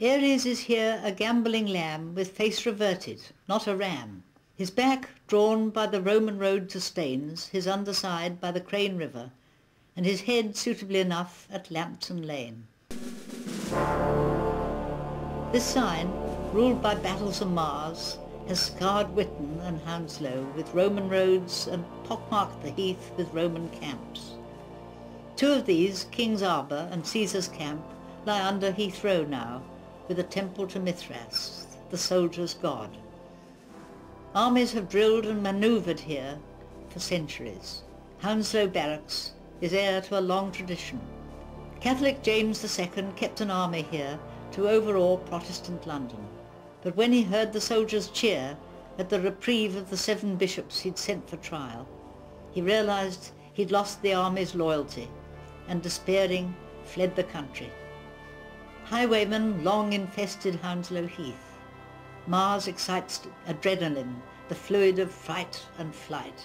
Aries is here a gambolling lamb with face reverted, not a ram. His back drawn by the Roman road to Staines, his underside by the Caine river, and his head suitably enough at Lambton Lane. This sign, ruled by battles of Mars, has scarred Witton and Hounslow with Roman roads and pockmarked the heath with Roman camps. Two of these, King's Arbour and Caesar's Camp, lie under Heath Row now, with a temple to Mithras, the soldier's god. Armies have drilled and manoeuvred here for centuries. Hounslow Barracks is heir to a long tradition. Catholic James II kept an army here to overawe Protestant London, but when he heard the soldiers cheer at the reprieve of the 7 bishops he'd sent for trial, he realised he'd lost the army's loyalty, and despairing fled the country. Highwaymen long infested Hounslow Heath. Mars excites adrenaline, the fluid of fright and flight.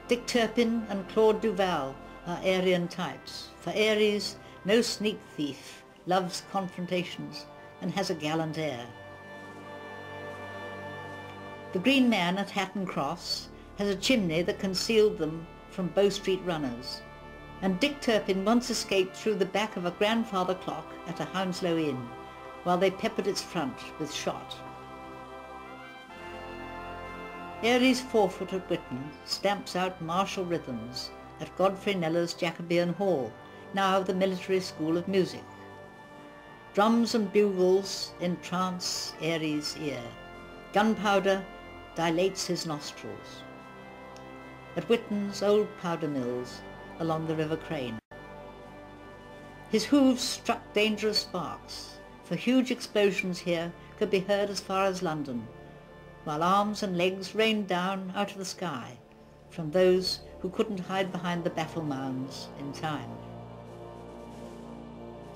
Dick Turpin and Claude Duval are Arian types. For Aries, no sneak thief, loves confrontations and has a gallant air. The Green Man at Hatton Cross has a chimney that concealed them from Bow Street runners, and Dick Turpin once escaped through the back of a grandfather clock at a Hounslow inn, while they peppered its front with shot. Aries' forefoot at Witton stamps out martial rhythms at Godfrey Kneller's Jacobean Hall, now the Military School of Music. Drums and bugles entrance Aries' ear. Gunpowder dilates his nostrils. At Witton's old powder mills along the River Caine, his hooves struck dangerous sparks, for huge explosions here could be heard as far as London, while arms and legs rained down out of the sky from those who couldn't hide behind the battle mounds in time.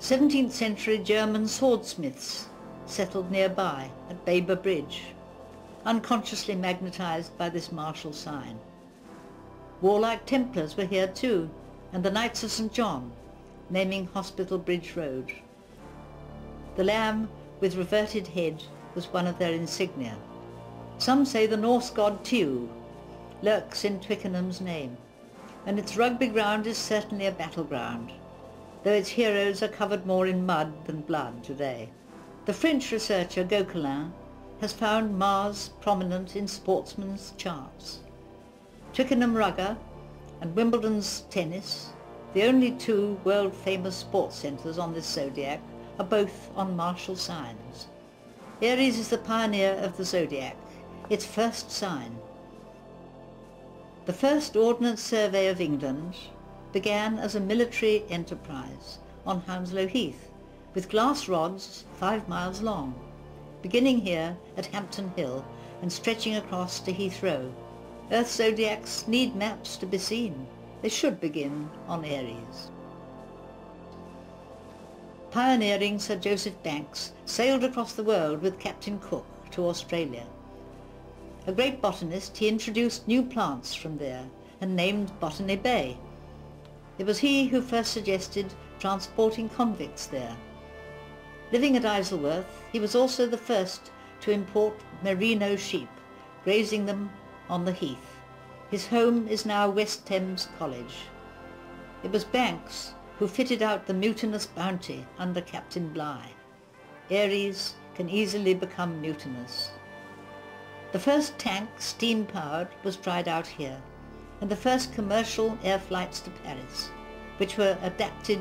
17th century German swordsmiths settled nearby at Baber Bridge, unconsciously magnetised by this martial sign. Warlike Templars were here too, and the Knights of St. John, naming Hospital Bridge Road. The lamb with reverted head was one of their insignia. Some say the Norse god Tiw lurks in Twickenham's name, and its rugby ground is certainly a battleground, though its heroes are covered more in mud than blood today. The French researcher Gauquelin has found Mars prominent in sportsmen's charts. Twickenham Rugger and Wimbledon's tennis, the only 2 world-famous sports centres on this zodiac, are both on martial signs. Aries is the pioneer of the zodiac, its first sign. The first Ordnance Survey of England began as a military enterprise on Hounslow Heath, with glass rods 5 miles long, beginning here at Hampton Hill and stretching across to Heath Row. Earth zodiacs need maps to be seen. They should begin on Aries. Pioneering Sir Joseph Banks sailed across the world with Captain Cook to Australia. A great botanist, he introduced new plants from there and named Botany Bay. It was he who first suggested transporting convicts there. Living at Isleworth, he was also the first to import merino sheep, grazing them on the heath. His home is now West Thames College. It was Banks who fitted out the mutinous Bounty under Captain Bligh. Aries can easily become mutinous. The first tank, steam-powered, was tried out here, and the first commercial air flights to Paris, which were adapted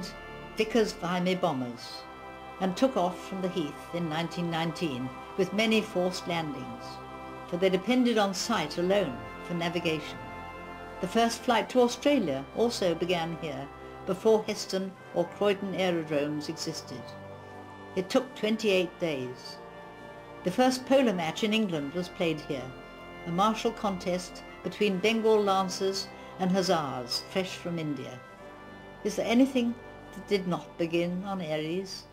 Vickers-Vimy bombers, and took off from the Heath in 1919 with many forced landings, for they depended on sight alone for navigation. The first flight to Australia also began here, before Heston or Croydon aerodromes existed. It took 28 days. The first polo match in England was played here, a martial contest between Bengal Lancers and Hussars fresh from India. Is there anything that did not begin on Aries?